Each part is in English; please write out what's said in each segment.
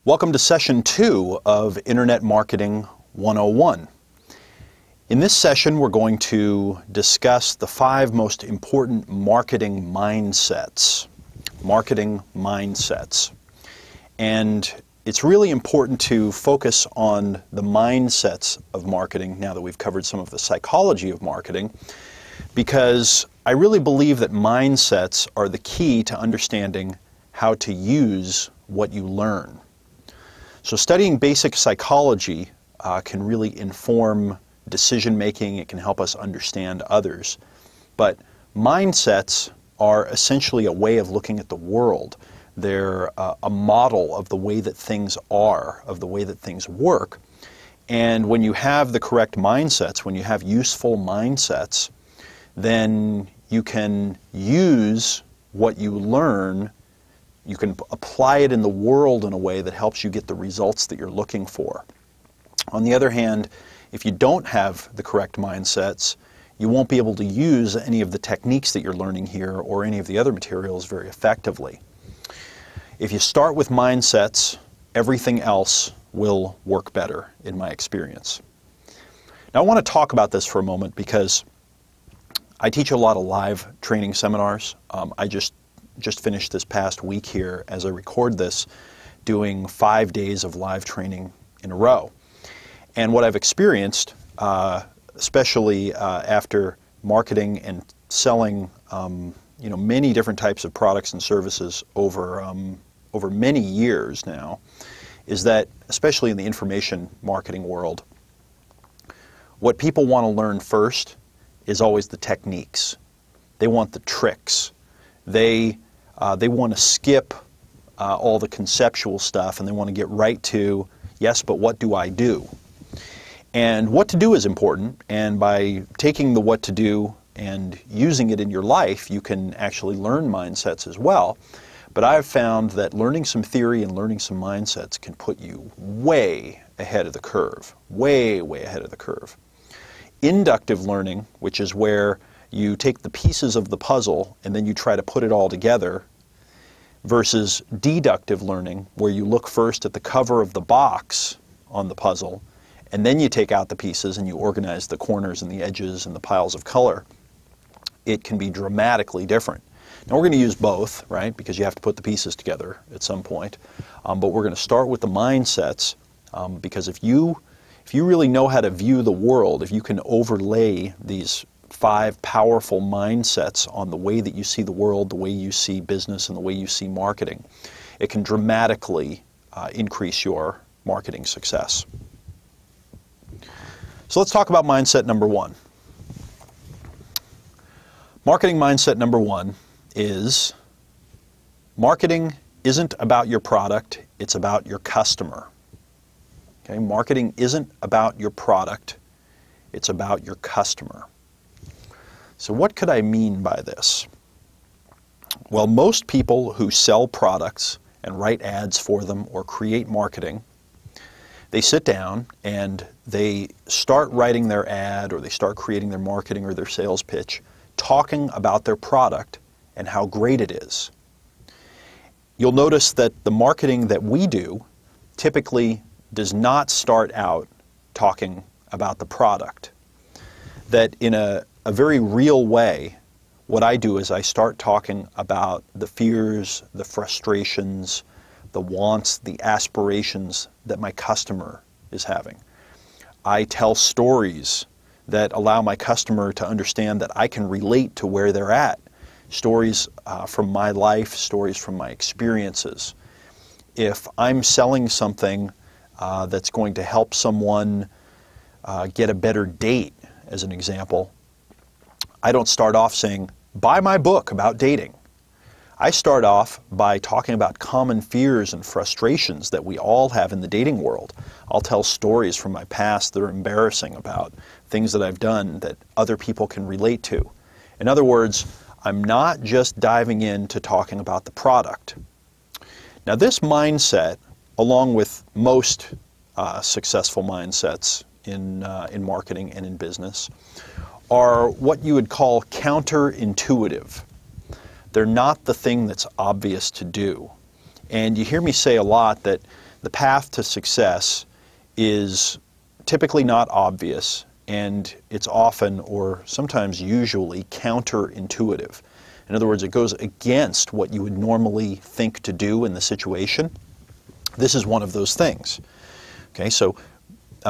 Welcome to Session 2 of Internet Marketing 101. In this session, we're going to discuss the 5 most important marketing mindsets. Marketing mindsets. And it's really important to focus on the mindsets of marketing now that we've covered some of the psychology of marketing, because I really believe that mindsets are the key to understanding how to use what you learn. So studying basic psychology can really inform decision making. It can help us understand others. But mindsets are essentially a way of looking at the world. They're a model of the way that things are, of the way that things work. And when you have the correct mindsets, when you have useful mindsets, then you can use what you learn. You can apply it in the world in a way that helps you get the results that you're looking for. On the other hand, if you don't have the correct mindsets, you won't be able to use any of the techniques that you're learning here or any of the other materials very effectively. If you start with mindsets, everything else will work better, in my experience. Now I want to talk about this for a moment because I teach a lot of live training seminars. I just finished this past week here as I record this, doing 5 days of live training in a row. And what I've experienced, especially after marketing and selling many different types of products and services over many years now, is that, especially in the information marketing world, what people want to learn first is always the techniques. They want the tricks. They want to skip all the conceptual stuff and they want to get right to, yes, but what do I do? And what to do is important, and by taking the what to do and using it in your life, you can actually learn mindsets as well. But I've found that learning some theory and learning some mindsets can put you way ahead of the curve, way ahead of the curve. Inductive learning, which is where you take the pieces of the puzzle and then you try to put it all together, versus deductive learning, where you look first at the cover of the box on the puzzle and then you take out the pieces and you organize the corners and the edges and the piles of color. It can be dramatically different. Now we're going to use both, right, because you have to put the pieces together at some point. But we're going to start with the mindsets, because if you really know how to view the world, if you can overlay these 5 powerful mindsets on the way that you see the world, the way you see business, and the way you see marketing, it can dramatically increase your marketing success. So let's talk about mindset number 1. Marketing mindset number 1 is marketing isn't about your product, it's about your customer. Okay? Marketing isn't about your product, it's about your customer. So what could I mean by this? Well, most people who sell products and write ads for them or create marketing, they sit down and they start writing their ad or they start creating their marketing or their sales pitch talking about their product and how great it is. You'll notice that the marketing that we do typically does not start out talking about the product. That in a very real way, what I do is I start talking about the fears, the frustrations, the wants, the aspirations that my customer is having. I tell stories that allow my customer to understand that I can relate to where they're at. Stories from my life, stories from my experiences. If I'm selling something that's going to help someone get a better date, as an example, I don't start off saying, buy my book about dating. I start off by talking about common fears and frustrations that we all have in the dating world. I'll tell stories from my past that are embarrassing about things that I've done that other people can relate to. In other words, I'm not just diving into talking about the product. Now this mindset, along with most successful mindsets in marketing and in business, are what you would call counterintuitive. They're not the thing that's obvious to do. And you hear me say a lot that the path to success is typically not obvious, and it's often, or sometimes usually, counterintuitive. In other words, it goes against what you would normally think to do in the situation. This is one of those things. Okay, so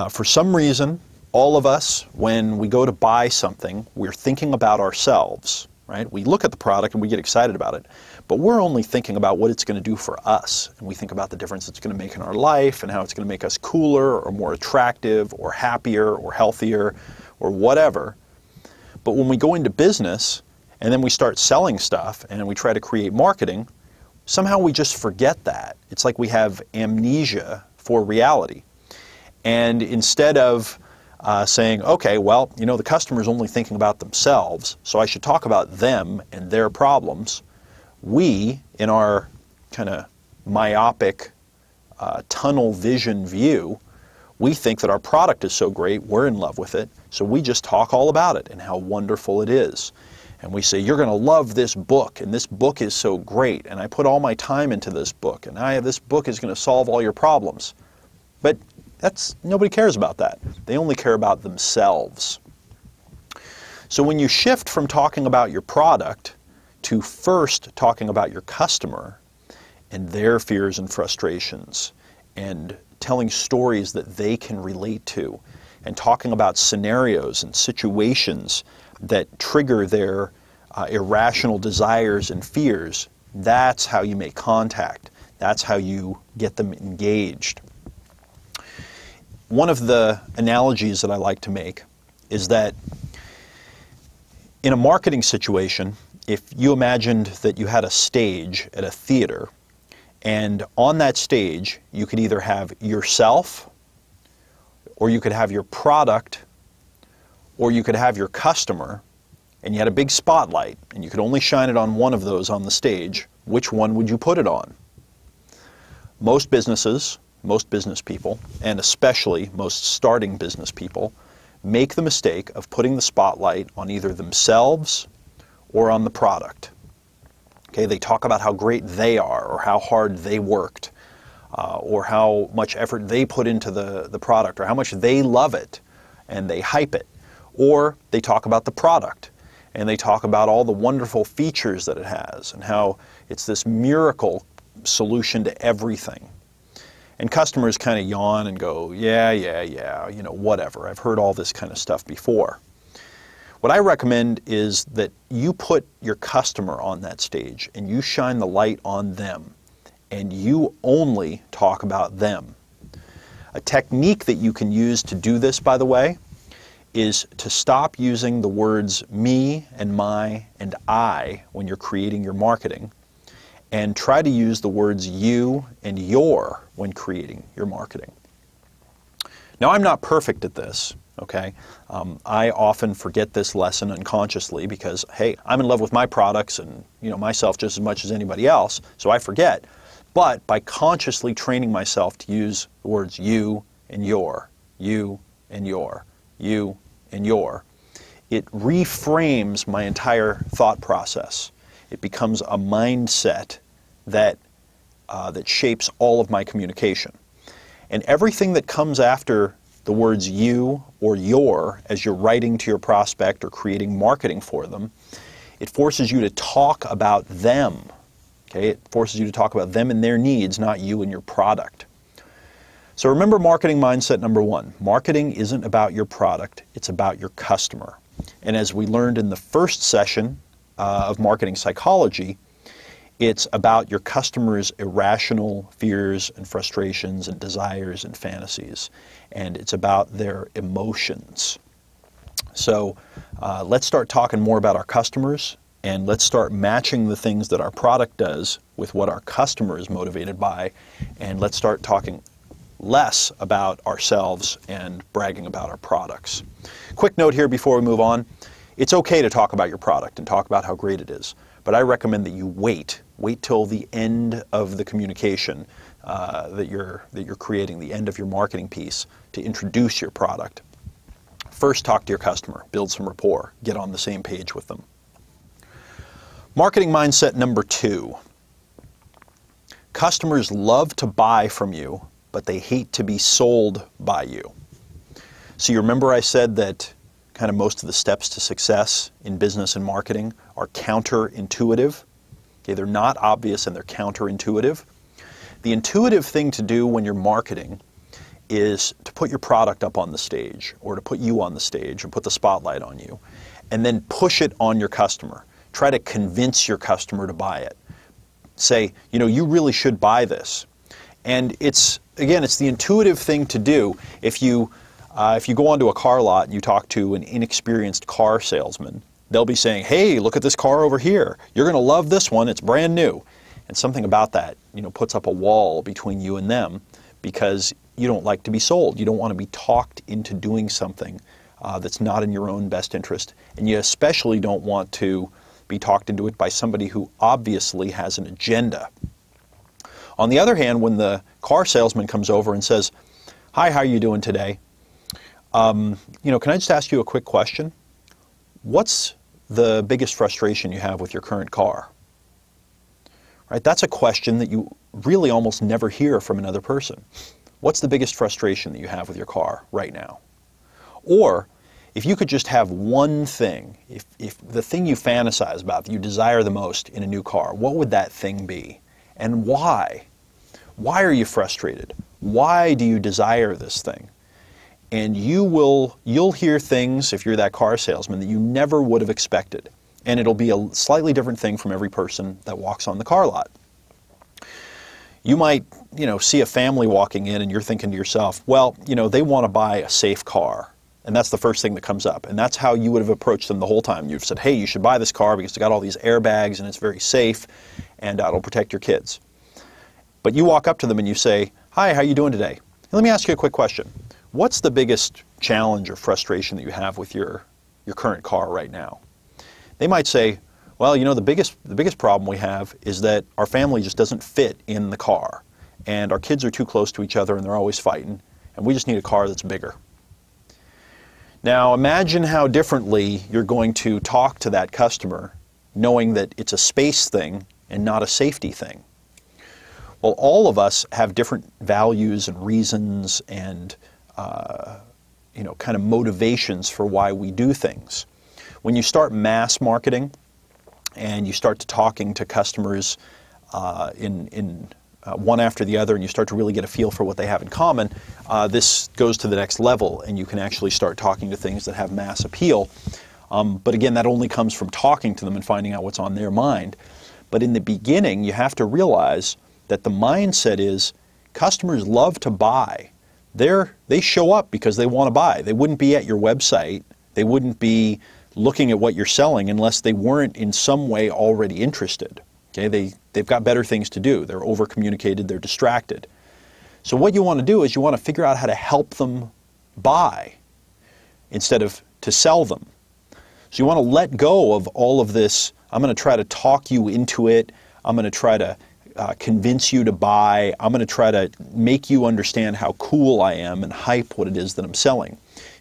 for some reason, all of us, when we go to buy something, we're thinking about ourselves, right? We look at the product and we get excited about it, but we're only thinking about what it's going to do for us. And we think about the difference it's going to make in our life and how it's going to make us cooler or more attractive or happier or healthier or whatever. But when we go into business and then we start selling stuff and we try to create marketing, somehow we just forget that. It's like we have amnesia for reality. And instead of saying, okay, well, you know, the customer's only thinking about themselves, so I should talk about them and their problems, we, in our kind of myopic tunnel vision view, we think that our product is so great, we're in love with it, so we just talk all about it and how wonderful it is. And we say, you're going to love this book, and this book is so great, and I put all my time into this book, and this book is going to solve all your problems. But nobody cares about that. They only care about themselves. So when you shift from talking about your product to first talking about your customer and their fears and frustrations and telling stories that they can relate to and talking about scenarios and situations that trigger their irrational desires and fears, that's how you make contact. That's how you get them engaged. One of the analogies that I like to make is that in a marketing situation, if you imagined that you had a stage at a theater, and on that stage you could either have yourself, or you could have your product, or you could have your customer, and you had a big spotlight, and you could only shine it on one of those on the stage, which one would you put it on? Most businesses, most business people, and especially most starting business people, make the mistake of putting the spotlight on either themselves or on the product. Okay, they talk about how great they are, or how hard they worked, or how much effort they put into the product, or how much they love it, and they hype it. Or they talk about the product, and they talk about all the wonderful features that it has, and how it's this miracle solution to everything. And customers kind of yawn and go, yeah, you know, whatever. I've heard all this kind of stuff before. What I recommend is that you put your customer on that stage and you shine the light on them, and you only talk about them. A technique that you can use to do this, by the way, is to stop using the words me and my and I when you're creating your marketing, and try to use the words you and your when creating your marketing. Now, I'm not perfect at this, okay? I often forget this lesson unconsciously because, hey, I'm in love with my products and, you know, myself just as much as anybody else, so I forget. But by consciously training myself to use the words you and your, you and your, you and your, it reframes my entire thought process. It becomes a mindset that shapes all of my communication. And everything that comes after the words you or your as you're writing to your prospect or creating marketing for them, it forces you to talk about them. Okay? It forces you to talk about them and their needs, not you and your product. So remember marketing mindset number one. Marketing isn't about your product, it's about your customer. And as we learned in the first session of marketing psychology, it's about your customer's irrational fears and frustrations and desires and fantasies. And it's about their emotions. So let's start talking more about our customers, and let's start matching the things that our product does with what our customer is motivated by, and let's start talking less about ourselves and bragging about our products. Quick note here before we move on. It's okay to talk about your product and talk about how great it is, but I recommend that you wait till the end of the communication that you're creating, the end of your marketing piece, to introduce your product. First, talk to your customer, build some rapport, get on the same page with them. Marketing mindset number two. Customers love to buy from you, but but they hate to be sold by you. So you remember I said that kind of most of the steps to success in business and marketing are counterintuitive. Okay, they're not obvious and they're counterintuitive. The intuitive thing to do when you're marketing is to put your product up on the stage, or to put you on the stage and put the spotlight on you, and then push it on your customer. Try to convince your customer to buy it. Say, you know, you really should buy this. And it's the intuitive thing to do. If you go onto a car lot and you talk to an inexperienced car salesman, they'll be saying, hey, look at this car over here. You're going to love this one. It's brand new. And something about that, you know, puts up a wall between you and them, because you don't like to be sold. You don't want to be talked into doing something that's not in your own best interest. And you especially don't want to be talked into it by somebody who obviously has an agenda. On the other hand, when the car salesman comes over and says, hi, how are you doing today? You know, can I just ask you a quick question? What's the biggest frustration you have with your current car? Right? That's a question that you really almost never hear from another person. What's the biggest frustration that you have with your car right now? Or if you could just have one thing, if the thing you fantasize about, that you desire the most in a new car, what would that thing be? And why? Why are you frustrated? Why do you desire this thing? And you'll hear things, if you're that car salesman, that you never would have expected. And it'll be a slightly different thing from every person that walks on the car lot. You might, you know, see a family walking in and you're thinking to yourself, well, you know, they want to buy a safe car. And that's the first thing that comes up. And that's how you would have approached them the whole time. You've said, hey, you should buy this car because it's got all these airbags and it's very safe and it'll protect your kids. But you walk up to them and you say, hi, how are you doing today? Let me ask you a quick question. What's the biggest challenge or frustration that you have with your current car right now? They might say, well, you know, the biggest problem we have is that our family just doesn't fit in the car, and our kids are too close to each other and they're always fighting, and we just need a car that's bigger. Now imagine how differently you're going to talk to that customer knowing that it's a space thing and not a safety thing. Well, all of us have different values and reasons and you know, kind of motivations for why we do things. When you start mass marketing and you start to talking to customers one after the other, and you start to really get a feel for what they have in common, this goes to the next level, and you can actually start talking to things that have mass appeal. But again, that only comes from talking to them and finding out what's on their mind. But in the beginning, you have to realize that the mindset is customers love to buy. They show up because they want to buy. They wouldn't be at your website. They wouldn't be looking at what you're selling unless they weren't in some way already interested. Okay? They've got better things to do. They're over-communicated. They're distracted. So what you want to do is you want to figure out how to help them buy instead of to sell them. So you want to let go of all of this, I'm going to try to talk you into it. I'm going to try to convince you to buy. I'm going to try to make you understand how cool I am and hype what it is that I'm selling.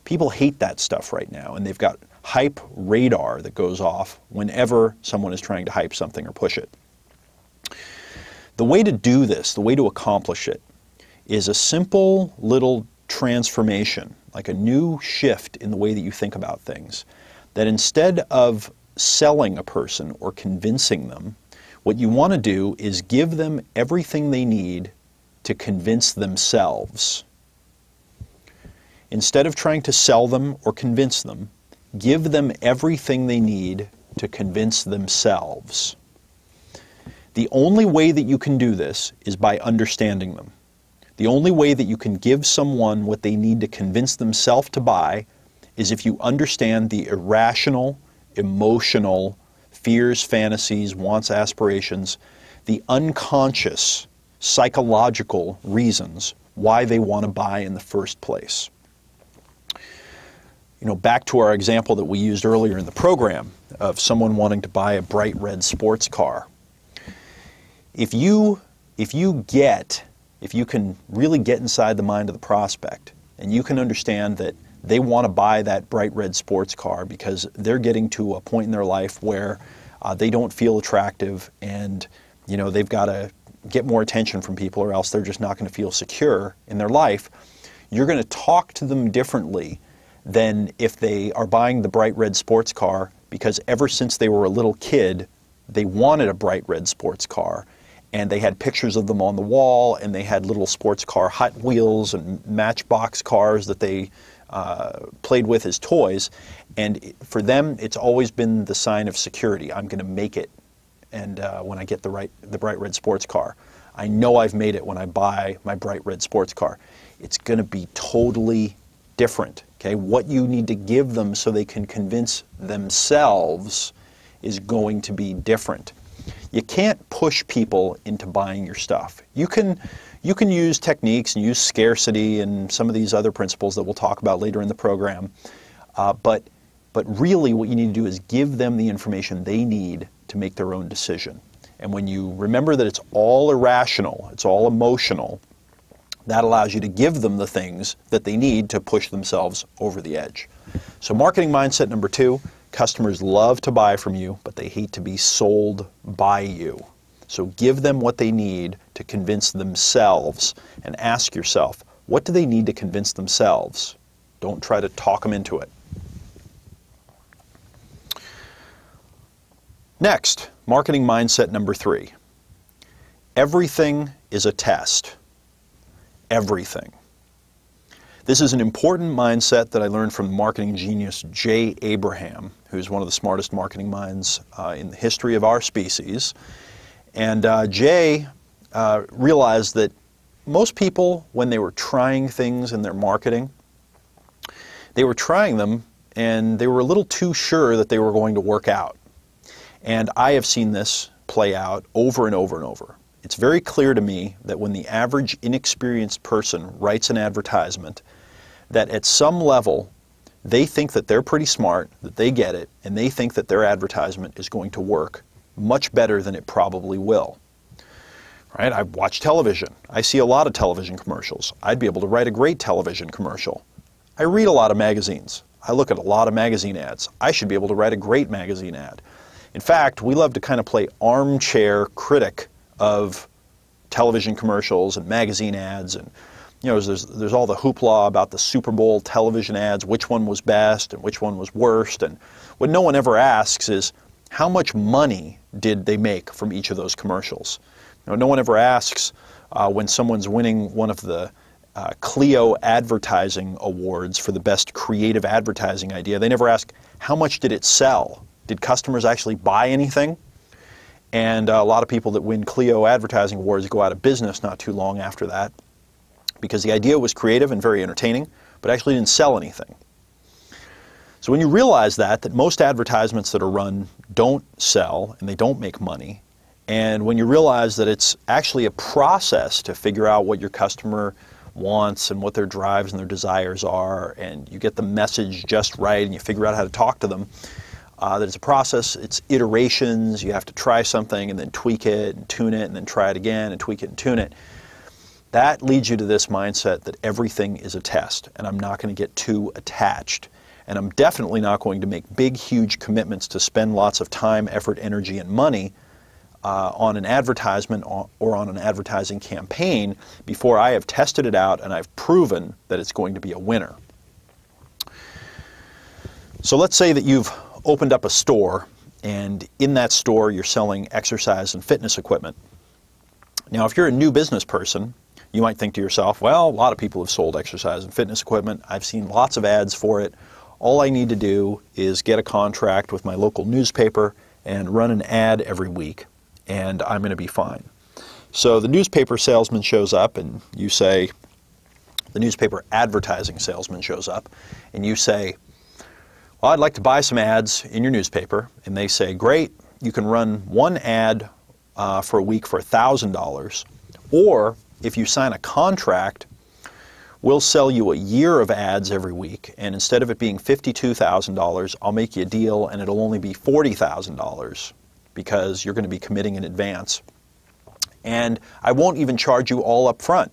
People hate that stuff right now, and they've got hype radar that goes off whenever someone is trying to hype something or push it. The way to do this, the way to accomplish it, is a simple little transformation, like a new shift in the way that you think about things. That instead of selling a person or convincing them, what you want to do is give them everything they need to convince themselves. Instead of trying to sell them or convince them, give them everything they need to convince themselves. The only way that you can do this is by understanding them. The only way that you can give someone what they need to convince themselves to buy is if you understand the irrational, emotional, fears, fantasies, wants, aspirations, the unconscious, psychological reasons why they want to buy in the first place. You know, back to our example that we used earlier in the program of someone wanting to buy a bright red sports car. If you can really get inside the mind of the prospect and you can understand that they want to buy that bright red sports car because they're getting to a point in their life where they don't feel attractive, and you know they've got a get more attention from people, or else they're just not going to feel secure in their life. You're going to talk to them differently than if they are buying the bright red sports car because ever since they were a little kid, they wanted a bright red sports car. And they had pictures of them on the wall, and they had little sports car Hot Wheels and Matchbox cars that they played with as toys. And for them, it's always been the sign of security. I'm going to make it, and when I get the bright red sports car. I know I've made it when I buy my bright red sports car. It's going to be totally different. Okay? What you need to give them so they can convince themselves is going to be different. You can't push people into buying your stuff. You can use techniques and use scarcity and some of these other principles that we'll talk about later in the program, but really what you need to do is give them the information they need to make their own decision. And when you remember that it's all irrational, it's all emotional, that allows you to give them the things that they need to push themselves over the edge. So marketing mindset number 2, customers love to buy from you, but they hate to be sold by you. So give them what they need to convince themselves, and ask yourself, what do they need to convince themselves? Don't try to talk them into it. Next, marketing mindset number 3. Everything is a test. Everything. This is an important mindset that I learned from marketing genius Jay Abraham, who's one of the smartest marketing minds in the history of our species. And Jay realized that most people, when they were trying things in their marketing, they were trying them and they were a little too sure that they were going to work out. And I have seen this play out over and over and over. It's very clear to me that when the average inexperienced person writes an advertisement, that at some level they think that they're pretty smart, that they get it, and they think that their advertisement is going to work much better than it probably will. Right? I watch television. I see a lot of television commercials. I'd be able to write a great television commercial. I read a lot of magazines. I look at a lot of magazine ads. I should be able to write a great magazine ad. In fact, we love to kind of play armchair critic of television commercials and magazine ads, and you know, there's all the hoopla about the Super Bowl television ads, which one was best and which one was worst, and what no one ever asks is how much money did they make from each of those commercials. You know, no one ever asks when someone's winning one of the Clio advertising awards for the best creative advertising idea. They never ask how much did it sell? Did customers actually buy anything? And a lot of people that win Clio advertising awards go out of business not too long after that, because the idea was creative and very entertaining, but actually didn't sell anything. So when you realize that most advertisements that are run don't sell and they don't make money, and when you realize that it's actually a process to figure out what your customer wants and what their drives and their desires are, and you get the message just right and you figure out how to talk to them, that it's a process, it's iterations, you have to try something and then tweak it and tune it and then try it again and tweak it and tune it. That leads you to this mindset that everything is a test, and I'm not going to get too attached. And I'm definitely not going to make big, huge commitments to spend lots of time, effort, energy, and money on an advertisement or on an advertising campaign before I have tested it out and I've proven that it's going to be a winner. So let's say that you've opened up a store, and in that store you're selling exercise and fitness equipment. Now, if you're a new business person, you might think to yourself, well, a lot of people have sold exercise and fitness equipment. I've seen lots of ads for it. All I need to do is get a contract with my local newspaper and run an ad every week, and I'm going to be fine. So the newspaper salesman shows up, and you say, the newspaper advertising salesman shows up, and you say, well, I'd like to buy some ads in your newspaper. And they say, great, you can run one ad for a week for $1,000, or if you sign a contract, we'll sell you a year of ads every week, and instead of it being $52,000, I'll make you a deal and it'll only be $40,000 because you're going to be committing in advance. And I won't even charge you all up front.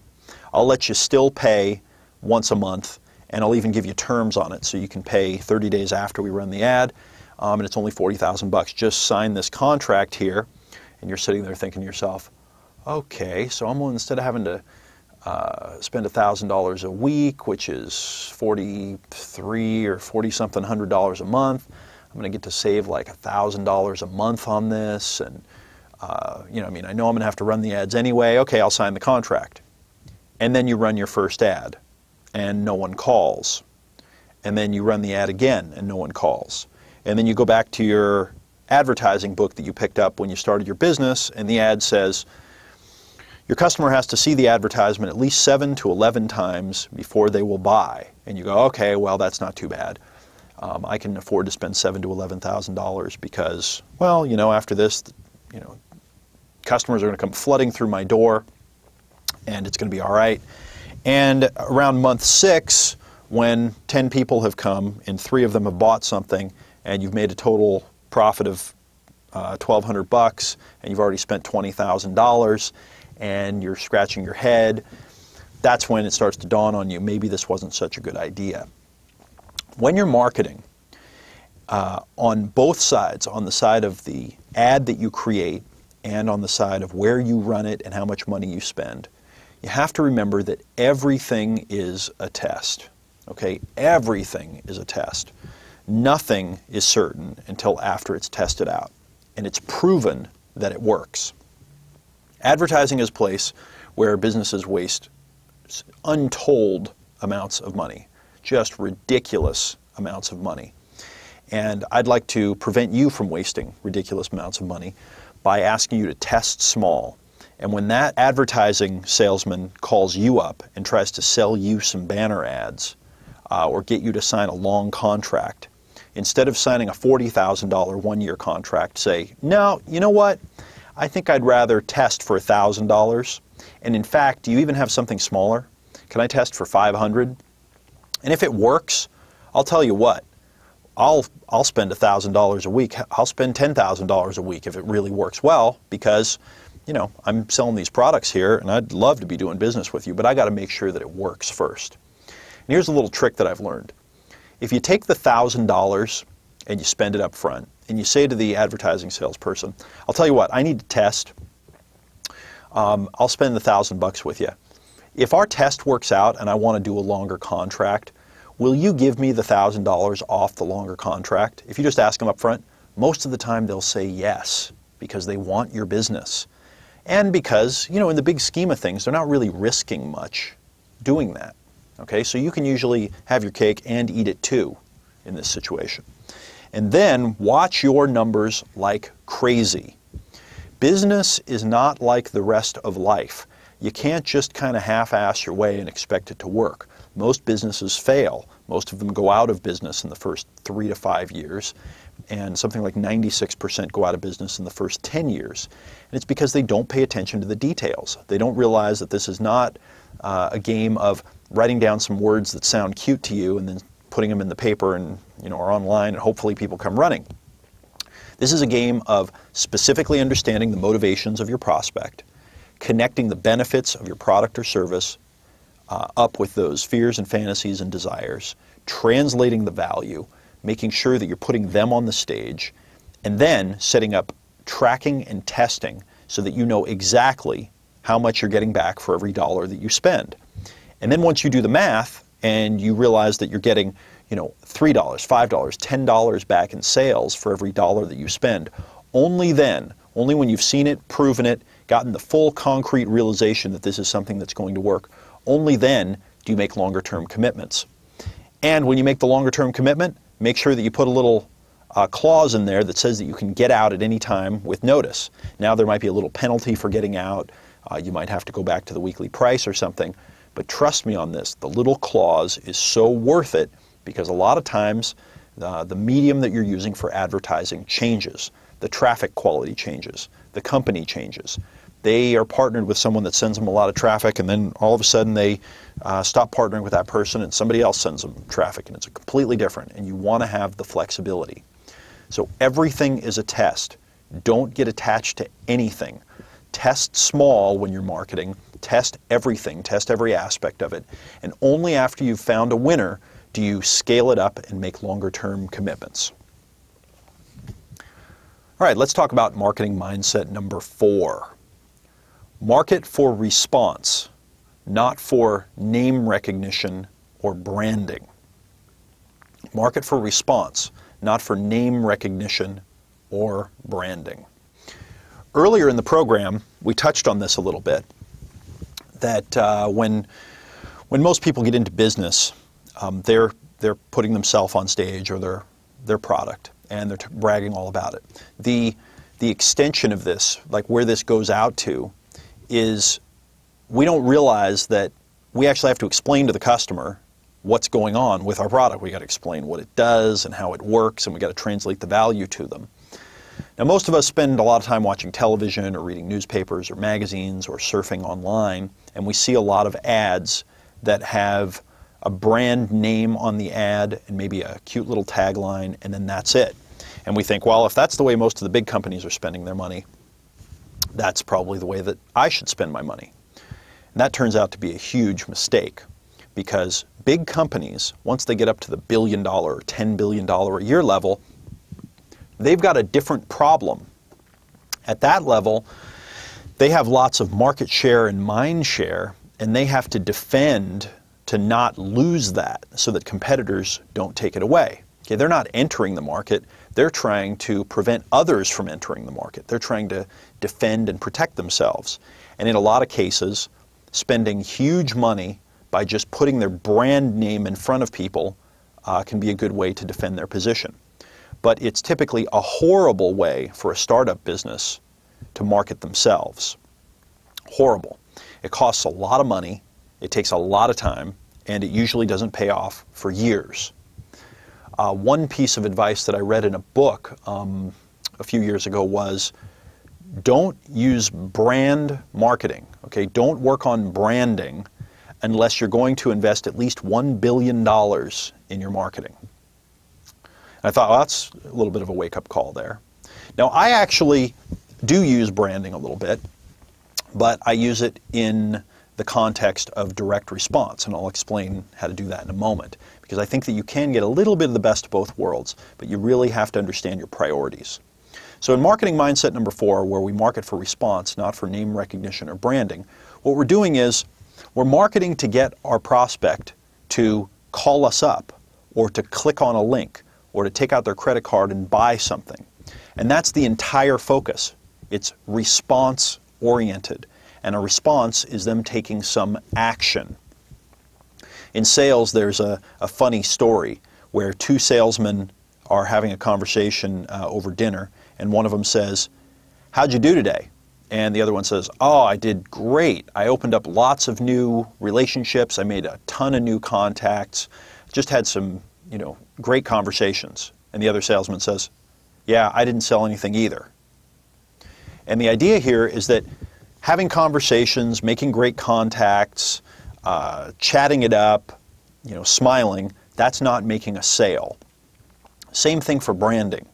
I'll let you still pay once a month, and I'll even give you terms on it so you can pay 30 days after we run the ad, and it's only $40,000. Just sign this contract here. And you're sitting there thinking to yourself, Okay, so instead of having to spend $1,000 a week, which is 43 or 40 something $100 a month, I'm going to get to save like $1,000 a month on this. And I know I'm going to have to run the ads anyway. Okay, I'll sign the contract. And then you run your first ad and no one calls. And then you run the ad again and no one calls. And then you go back to your advertising book that you picked up when you started your business, and the ad says, your customer has to see the advertisement at least 7 to 11 times before they will buy. And you go, okay, well, that's not too bad. I can afford to spend $7,000 to $11,000 because, well, after this, customers are going to come flooding through my door, and it's going to be all right. And around month 6, when 10 people have come and 3 of them have bought something, and you've made a total profit of $1,200, and you've already spent $20,000, and you're scratching your head, that's when it starts to dawn on you, maybe this wasn't such a good idea. When you're marketing, on both sides, on the side of the ad that you create and on the side of where you run it and how much money you spend, you have to remember that everything is a test. Okay? Everything is a test. Nothing is certain until after it's tested out, and it's proven that it works. Advertising is a place where businesses waste untold amounts of money, just ridiculous amounts of money. And I'd like to prevent you from wasting ridiculous amounts of money by asking you to test small. And when that advertising salesman calls you up and tries to sell you some banner ads or get you to sign a long contract, instead of signing a $40,000 one-year contract, say, no, you know what? I think I'd rather test for $1,000. And in fact, do you even have something smaller? Can I test for $500? And if it works, I'll tell you what, I'll spend $1,000 a week. I'll spend $10,000 a week if it really works well, because I'm selling these products here and I'd love to be doing business with you, but I got to make sure that it works first. And here's a little trick that I've learned. If you take the $1,000 and you spend it up front, and you say to the advertising salesperson, I'll tell you what, I need to test. I'll spend the $1,000 with you. If our test works out and I want to do a longer contract, will you give me the $1,000 off the longer contract? If you just ask them up front, most of the time they'll say yes, because they want your business. And because, in the big scheme of things, they're not really risking much doing that. Okay, so you can usually have your cake and eat it too in this situation. And then watch your numbers like crazy. Business is not like the rest of life. You can't just kind of half-ass your way and expect it to work. Most businesses fail. Most of them go out of business in the first 3 to 5 years, and something like 96% go out of business in the first 10 years. And it's because they don't pay attention to the details. They don't realize that this is not a game of writing down some words that sound cute to you and then putting them in the paper and or online, and hopefully people come running. This is a game of specifically understanding the motivations of your prospect, connecting the benefits of your product or service up with those fears and fantasies and desires, translating the value, making sure that you're putting them on the stage, and then setting up tracking and testing so that you know exactly how much you're getting back for every dollar that you spend. And then once you do the math and you realize that you're getting $3, $5, $10 back in sales for every dollar that you spend, only then, only when you've seen it, proven it, gotten the full concrete realization that this is something that's going to work, only then do you make longer term commitments. And when you make the longer term commitment, make sure that you put a little clause in there that says that you can get out at any time with notice. Now there might be a little penalty for getting out. You might have to go back to the weekly price or something. But trust me on this, the little clause is so worth it, because a lot of times the medium that you're using for advertising changes. The traffic quality changes. The company changes. They are partnered with someone that sends them a lot of traffic, and then all of a sudden they stop partnering with that person and somebody else sends them traffic, and it's completely different, and you want to have the flexibility. So everything is a test. Don't get attached to anything. Test small when you're marketing. Test everything. Test every aspect of it. And only after you've found a winner do you scale it up and make longer term commitments. All right, let's talk about marketing mindset number 4. Market for response, not for name recognition or branding. Market for response, not for name recognition or branding. Earlier in the program, we touched on this a little bit, that when most people get into business, they're putting themselves on stage or their product, and they're bragging all about it. The extension of this, like where this goes out to, is we don't realize that we actually have to explain to the customer what's going on with our product. We got to explain what it does and how it works, and we got to translate the value to them. Now, most of us spend a lot of time watching television or reading newspapers or magazines or surfing online, and we see a lot of ads that have a brand name on the ad and maybe a cute little tagline, and then that's it. And we think, well, if that's the way most of the big companies are spending their money, that's probably the way that I should spend my money. And that turns out to be a huge mistake, because big companies, once they get up to the $1 billion or $10 billion a year level, they've got a different problem. At that level, they have lots of market share and mind share, and they have to defend to not lose that so that competitors don't take it away. Okay, they're not entering the market, they're trying to prevent others from entering the market. They're trying to defend and protect themselves. And in a lot of cases, spending huge money by just putting their brand name in front of people can be a good way to defend their position. But it's typically a horrible way for a startup business to market themselves. Horrible. It costs a lot of money, it takes a lot of time, and it usually doesn't pay off for years. One piece of advice that I read in a book a few years ago was, don't use brand marketing. Okay, don't work on branding unless you're going to invest at least $1 billion in your marketing. And I thought, well, that's a little bit of a wake-up call there. Now, I actually do use branding a little bit, but I use it in the context of direct response, and I'll explain how to do that in a moment, because I think that you can get a little bit of the best of both worlds, but you really have to understand your priorities. So in marketing mindset number 4, where we market for response, not for name recognition or branding, what we're doing is we're marketing to get our prospect to call us up, or to click on a link, or to take out their credit card and buy something. And that's the entire focus. It's response oriented. And a response is them taking some action. In sales, there's a funny story where two salesmen are having a conversation over dinner, and one of them says, "How'd you do today?" And the other one says, "Oh, I did great. I opened up lots of new relationships. I made a ton of new contacts. Just had some, great conversations." And the other salesman says, "Yeah, I didn't sell anything either." And the idea here is that having conversations, making great contacts, chatting it up, smiling, that's not making a sale. Same thing for branding.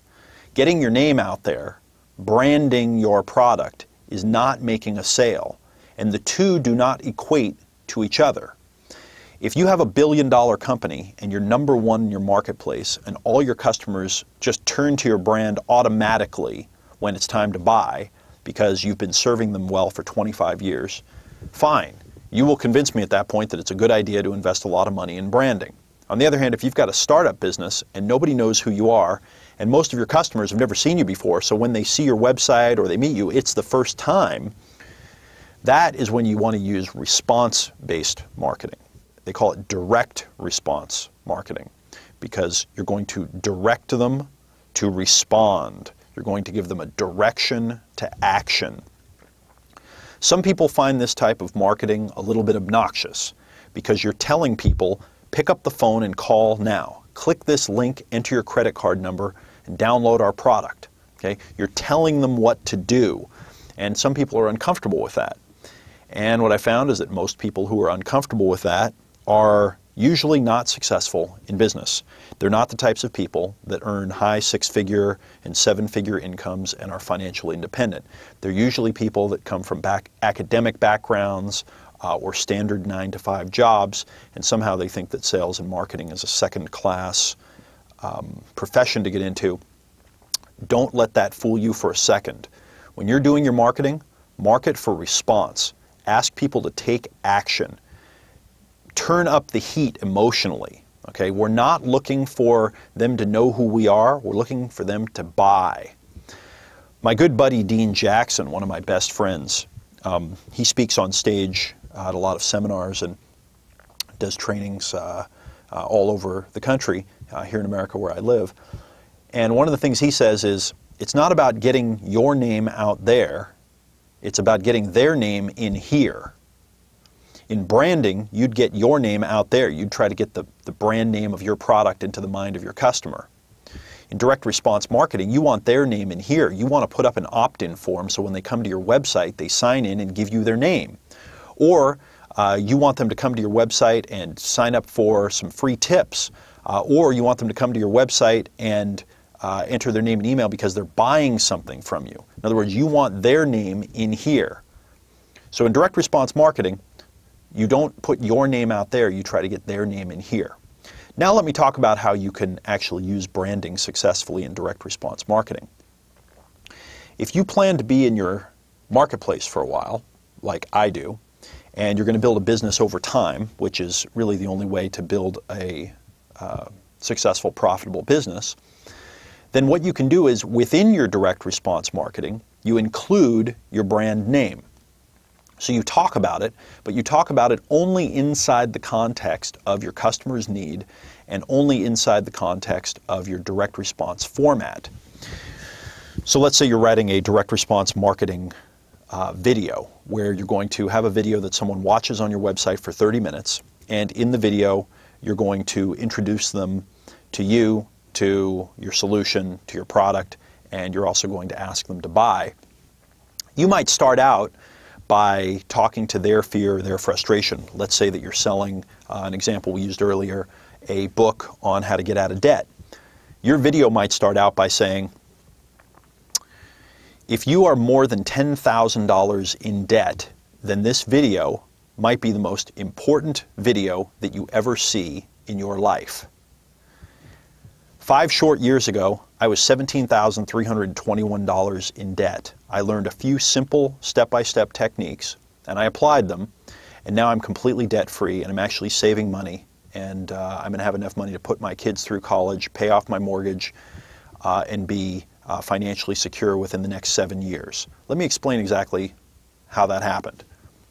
Getting your name out there, branding your product, is not making a sale. And the two do not equate to each other. If you have a $1 billion company and you're number one in your marketplace and all your customers just turn to your brand automatically when it's time to buy because you've been serving them well for 25 years, fine. You will convince me at that point that it's a good idea to invest a lot of money in branding. On the other hand, if you've got a startup business and nobody knows who you are, and most of your customers have never seen you before, so when they see your website or they meet you, it's the first time, that is when you want to use response-based marketing. They call it direct response marketing, because you're going to direct them to respond. You're going to give them a direction to action. Some people find this type of marketing a little bit obnoxious, because you're telling people, pick up the phone and call now. Click this link, enter your credit card number, and download our product. Okay? You're telling them what to do, and some people are uncomfortable with that. And what I found is that most people who are uncomfortable with that are usually not successful in business. They're not the types of people that earn high 6-figure and 7-figure incomes and are financially independent. They're usually people that come from academic backgrounds or standard 9-to-5 jobs, and somehow they think that sales and marketing is a second-class profession to get into. Don't let that fool you for a second. When you're doing your marketing, Market for response. Ask people to take action. Turn up the heat emotionally. Okay? We're not looking for them to know who we are. We're looking for them to buy. My good buddy Dean Jackson, one of my best friends, he speaks on stage at a lot of seminars and does trainings all over the country, here in America where I live. And one of the things he says is, it's not about getting your name out there, it's about getting their name in here. In branding, you'd get your name out there. You'd try to get the brand name of your product into the mind of your customer. In direct response marketing, you want their name in here. You want to put up an opt-in form so when they come to your website, they sign in and give you their name. Or you want them to come to your website and sign up for some free tips. Or you want them to come to your website and enter their name and email because they're buying something from you. In other words, you want their name in here. So in direct response marketing, you don't put your name out there, you try to get their name in here. Now let me talk about how you can actually use branding successfully in direct response marketing. If you plan to be in your marketplace for a while, like I do, and you're going to build a business over time, which is really the only way to build a successful, profitable business, then what you can do is within your direct response marketing, you include your brand name. So you talk about it, but you talk about it only inside the context of your customer's need and only inside the context of your direct response format. So let's say you're writing a direct response marketing video where you're going to have a video that someone watches on your website for 30 minutes, and in the video you're going to introduce them to you, to your solution, to your product, and you're also going to ask them to buy. You might start out by talking to their fear, their frustration. Let's say that you're selling, an example we used earlier, a book on how to get out of debt. Your video might start out by saying, if you are more than $10,000 in debt, then this video might be the most important video that you ever see in your life. 5 short years ago, I was $17,321 in debt. I learned a few simple step-by-step techniques, and I applied them, and now I'm completely debt-free, and I'm actually saving money, and I'm going to have enough money to put my kids through college, pay off my mortgage, and be financially secure within the next 7 years. Let me explain exactly how that happened.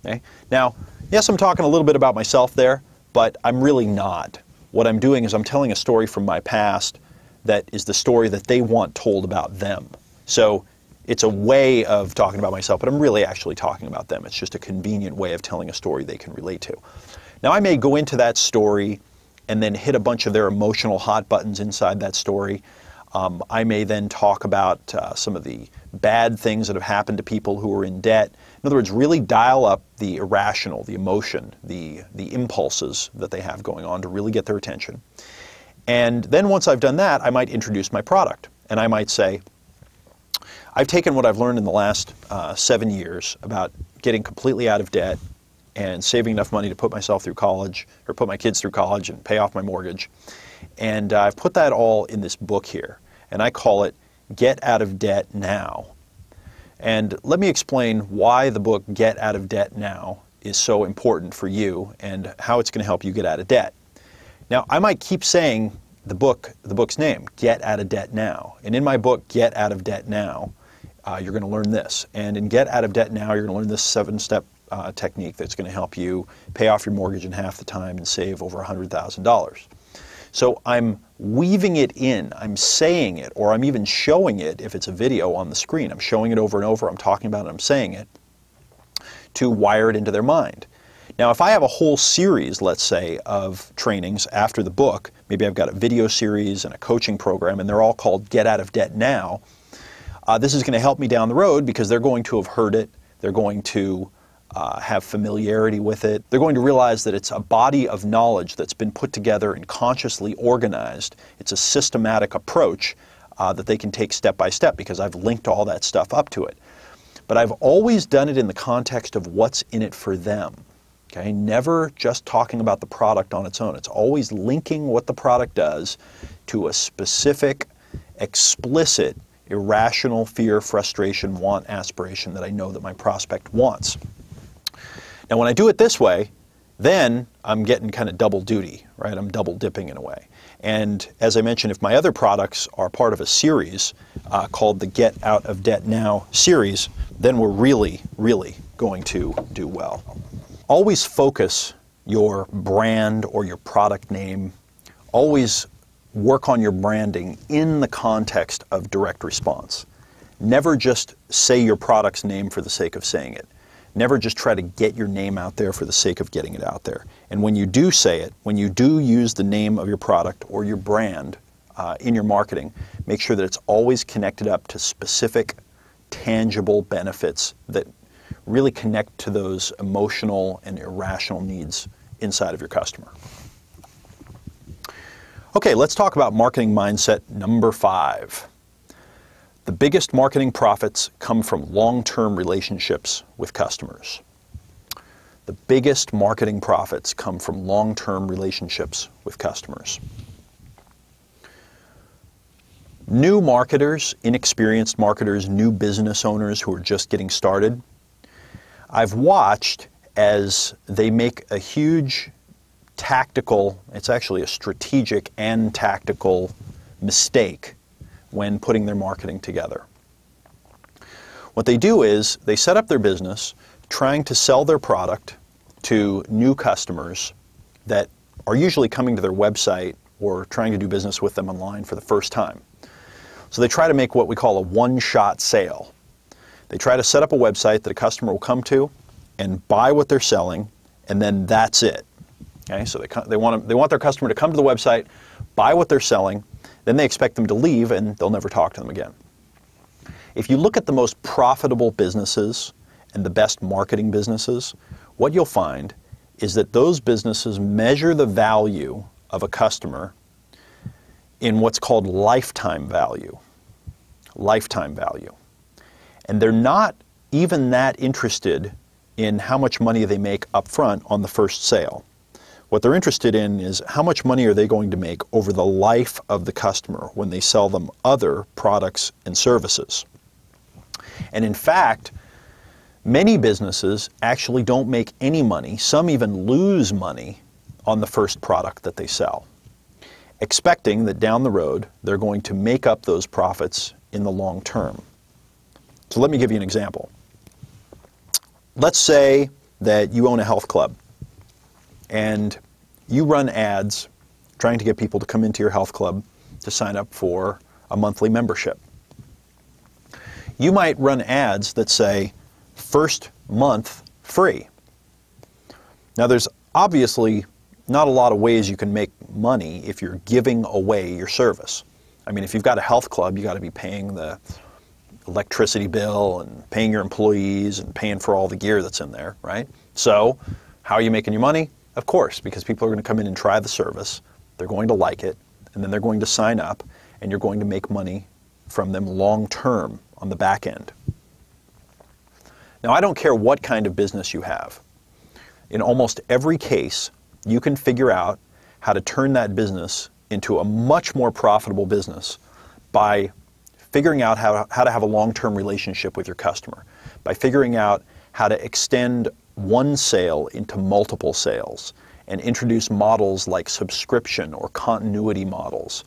Okay? Now, yes, I'm talking a little bit about myself there, but I'm really not. What I'm doing is I'm telling a story from my past that is the story that they want told about them. So it's a way of talking about myself, but I'm really actually talking about them. It's just a convenient way of telling a story they can relate to. Now I may go into that story and then hit a bunch of their emotional hot buttons inside that story. I may then talk about some of the bad things that have happened to people who are in debt. In other words, really dial up the irrational, the emotion, the impulses that they have going on to really get their attention. And then once I've done that, I might introduce my product. And I might say, I've taken what I've learned in the last 7 years about getting completely out of debt and saving enough money to put myself through college, or put my kids through college and pay off my mortgage. And I've put that all in this book here. And I call it Get Out of Debt Now. And let me explain why the book Get Out of Debt Now is so important for you and how it's going to help you get out of debt. Now, I might keep saying the book's name, Get Out of Debt Now. And in my book, Get Out of Debt Now, you're going to learn this. And in Get Out of Debt Now, you're going to learn this 7-step technique that's going to help you pay off your mortgage in half the time and save over $100,000. So I'm weaving it in, I'm saying it, or I'm even showing it if it's a video on the screen. I'm showing it over and over, I'm talking about it, I'm saying it, to wire it into their mind. Now, if I have a whole series, let's say, of trainings after the book, maybe I've got a video series and a coaching program, and they're all called Get Out of Debt Now, this is going to help me down the road because they're going to have heard it, they're going to have familiarity with it, they're going to realize that it's a body of knowledge that's been put together and consciously organized. It's a systematic approach that they can take step by step because I've linked all that stuff up to it. But I've always done it in the context of what's in it for them. Okay, never just talking about the product on its own. It's always linking what the product does to a specific, explicit, irrational fear, frustration, want, aspiration that I know that my prospect wants. Now when I do it this way, then I'm getting kind of double duty, right? I'm double dipping in a way. And as I mentioned, if my other products are part of a series called the Get Out of Debt Now series, then we're really, really going to do well. Always focus your brand or your product name. Always work on your branding in the context of direct response. Never just say your product's name for the sake of saying it. Never just try to get your name out there for the sake of getting it out there. And when you do say it, when you do use the name of your product or your brand in your marketing, make sure that it's always connected up to specific, tangible benefits that really connect to those emotional and irrational needs inside of your customer. Okay, let's talk about marketing mindset number 5. The biggest marketing profits come from long-term relationships with customers. The biggest marketing profits come from long-term relationships with customers. New marketers, inexperienced marketers, new business owners who are just getting started, I've watched as they make a huge tactical, it's actually a strategic and tactical mistake when putting their marketing together. What they do is they set up their business trying to sell their product to new customers that are usually coming to their website or trying to do business with them online for the first time. So they try to make what we call a one-shot sale. They try to set up a website that a customer will come to and buy what they're selling, and then that's it. Okay? So they want their customer to come to the website, buy what they're selling, then they expect them to leave and they'll never talk to them again. If you look at the most profitable businesses and the best marketing businesses, what you'll find is that those businesses measure the value of a customer in what's called lifetime value. Lifetime value. And they're not even that interested in how much money they make up front on the first sale. What they're interested in is how much money are they going to make over the life of the customer when they sell them other products and services. And in fact, many businesses actually don't make any money, some even lose money on the first product that they sell, expecting that down the road they're going to make up those profits in the long term. So let me give you an example. Let's say that you own a health club and you run ads trying to get people to come into your health club to sign up for a monthly membership. You might run ads that say, first month free. Now there's obviously not a lot of ways you can make money if you're giving away your service. I mean, if you've got a health club, you got to be paying the electricity bill and paying your employees and paying for all the gear that's in there, right? So how are you making your money? Of course, because people are going to come in and try the service, they're going to like it, and then they're going to sign up, and you're going to make money from them long term on the back end. Now, I don't care what kind of business you have. In almost every case, you can figure out how to turn that business into a much more profitable business by figuring out how to have a long-term relationship with your customer, by figuring out how to extend one sale into multiple sales and introduce models like subscription or continuity models.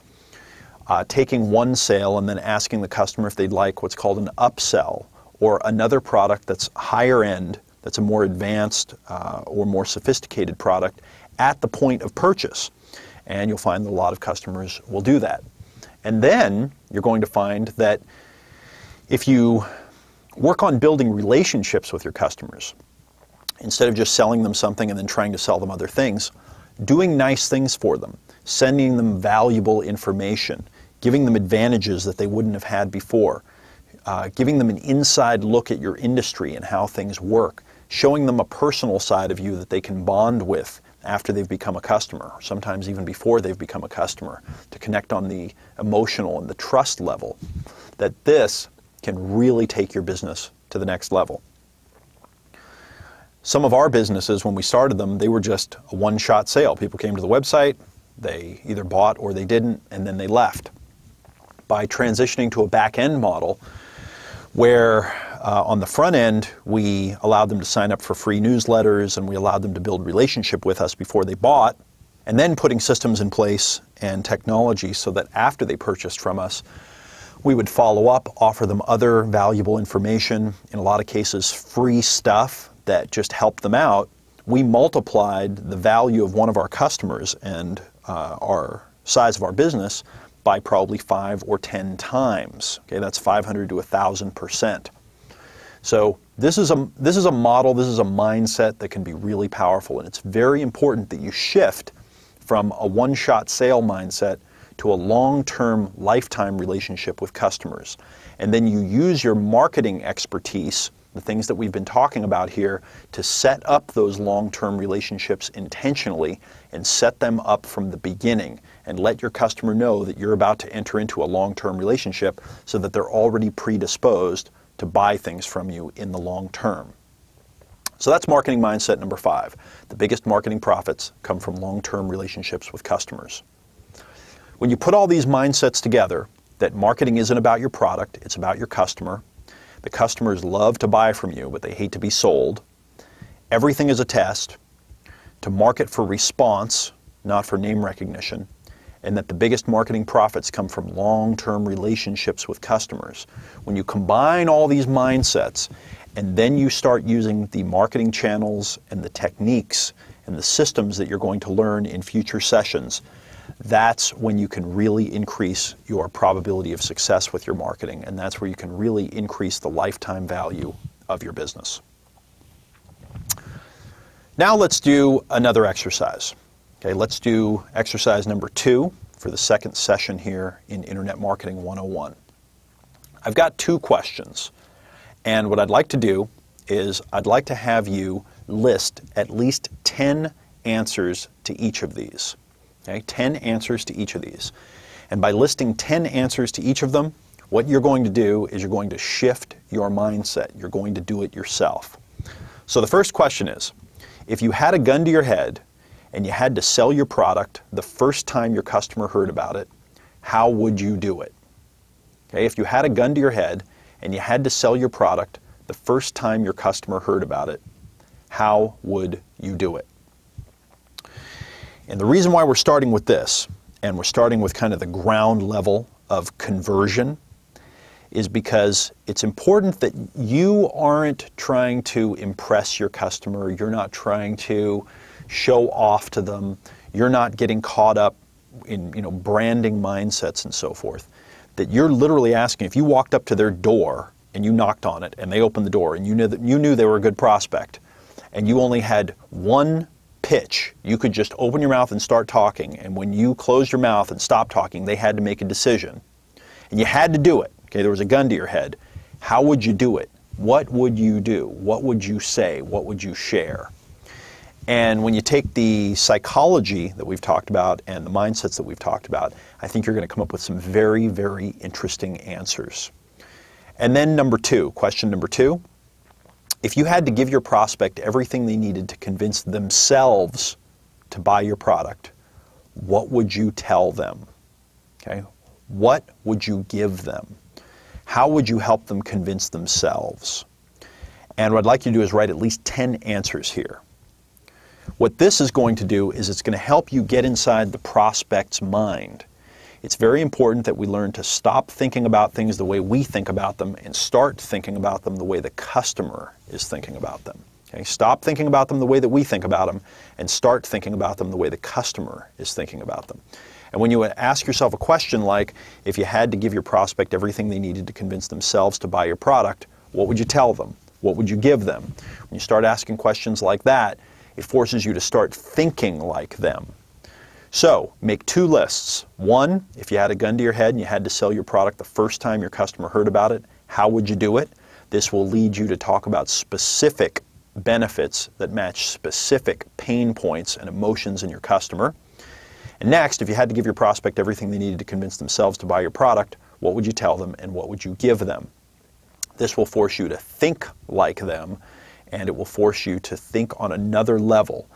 Taking one sale and then asking the customer if they'd like what's called an upsell or another product that's higher end, that's a more advanced or more sophisticated product at the point of purchase. And you'll find that a lot of customers will do that. And then you're going to find that if you work on building relationships with your customers, instead of just selling them something and then trying to sell them other things, doing nice things for them, sending them valuable information, giving them advantages that they wouldn't have had before, giving them an inside look at your industry and how things work, showing them a personal side of you that they can bond with after they've become a customer, sometimes even before they've become a customer, to connect on the emotional and the trust level, that this can really take your business to the next level. Some of our businesses, when we started them, they were just a one-shot sale. People came to the website, they either bought or they didn't, and then they left. by transitioning to a back-end model where on the front end, we allowed them to sign up for free newsletters and we allowed them to build relationship with us before they bought, and then putting systems in place and technology so that after they purchased from us, we would follow up, offer them other valuable information, in a lot of cases free stuff that just helped them out. We multiplied the value of one of our customers and our size of our business by probably 5 or 10 times. Okay, that's 500 to 1,000%. So this is a model, this is a mindset that can be really powerful, and it's very important that you shift from a one-shot sale mindset to a long-term lifetime relationship with customers. And then you use your marketing expertise, the things that we've been talking about here, to set up those long-term relationships intentionally and set them up from the beginning and let your customer know that you're about to enter into a long-term relationship so that they're already predisposed to buy things from you in the long term. So that's marketing mindset number 5. The biggest marketing profits come from long-term relationships with customers. When you put all these mindsets together, that marketing isn't about your product, it's about your customer. The customers love to buy from you, but they hate to be sold. Everything is a test. To market for response, not for name recognition. And that the biggest marketing profits come from long-term relationships with customers. When you combine all these mindsets and then you start using the marketing channels and the techniques and the systems that you're going to learn in future sessions, that's when you can really increase your probability of success with your marketing, and that's where you can really increase the lifetime value of your business. Now let's do another exercise. Okay, let's do exercise number 2 for the second session here in Internet Marketing 101. I've got 2 questions, and what I'd like to do is I'd like to have you list at least 10 answers to each of these. Okay, 10 answers to each of these. And by listing 10 answers to each of them, what you're going to do is you're going to shift your mindset. You're going to do it yourself. So the first question is, if you had a gun to your head and you had to sell your product the first time your customer heard about it, how would you do it? Okay, if you had a gun to your head and you had to sell your product the first time your customer heard about it, how would you do it? And the reason why we're starting with this, and we're starting with kind of the ground level of conversion, is because it's important that you aren't trying to impress your customer. You're not trying to show off to them. You're not getting caught up in branding mindsets and so forth. That you're literally asking, if you walked up to their door and you knocked on it and they opened the door and you knew they were a good prospect and you only had one pitch, you could just open your mouth and start talking, and when you closed your mouth and stopped talking, they had to make a decision. And you had to do it. Okay, there was a gun to your head. How would you do it? What would you do? What would you say? What would you share? And when you take the psychology that we've talked about and the mindsets that we've talked about, I think you're going to come up with some very, very interesting answers. And then question number 2, if you had to give your prospect everything they needed to convince themselves to buy your product, what would you tell them? Okay? What would you give them? How would you help them convince themselves? And what I'd like you to do is write at least 10 answers here. What this is going to do is it's going to help you get inside the prospect's mind. It's very important that we learn to stop thinking about things the way we think about them and start thinking about them the way the customer is thinking about them. Okay? Stop thinking about them the way that we think about them and start thinking about them the way the customer is thinking about them. And when you ask yourself a question like, if you had to give your prospect everything they needed to convince themselves to buy your product, what would you tell them? What would you give them? When you start asking questions like that, it forces you to start thinking like them. So, make 2 lists. 1, if you had a gun to your head and you had to sell your product the first time your customer heard about it, how would you do it? This will lead you to talk about specific benefits that match specific pain points and emotions in your customer. And next, if you had to give your prospect everything they needed to convince themselves to buy your product, what would you tell them and what would you give them? This will force you to think like them, and it will force you to think on another level.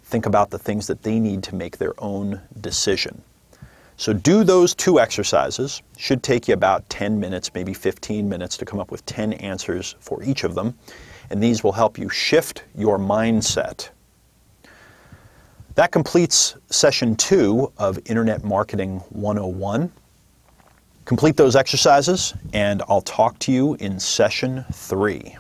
Think about the things that they need to make their own decision. So do those 2 exercises. Should take you about 10 minutes, maybe 15 minutes to come up with 10 answers for each of them. And these will help you shift your mindset. That completes session 2 of Internet Marketing 101. Complete those exercises and I'll talk to you in session 3.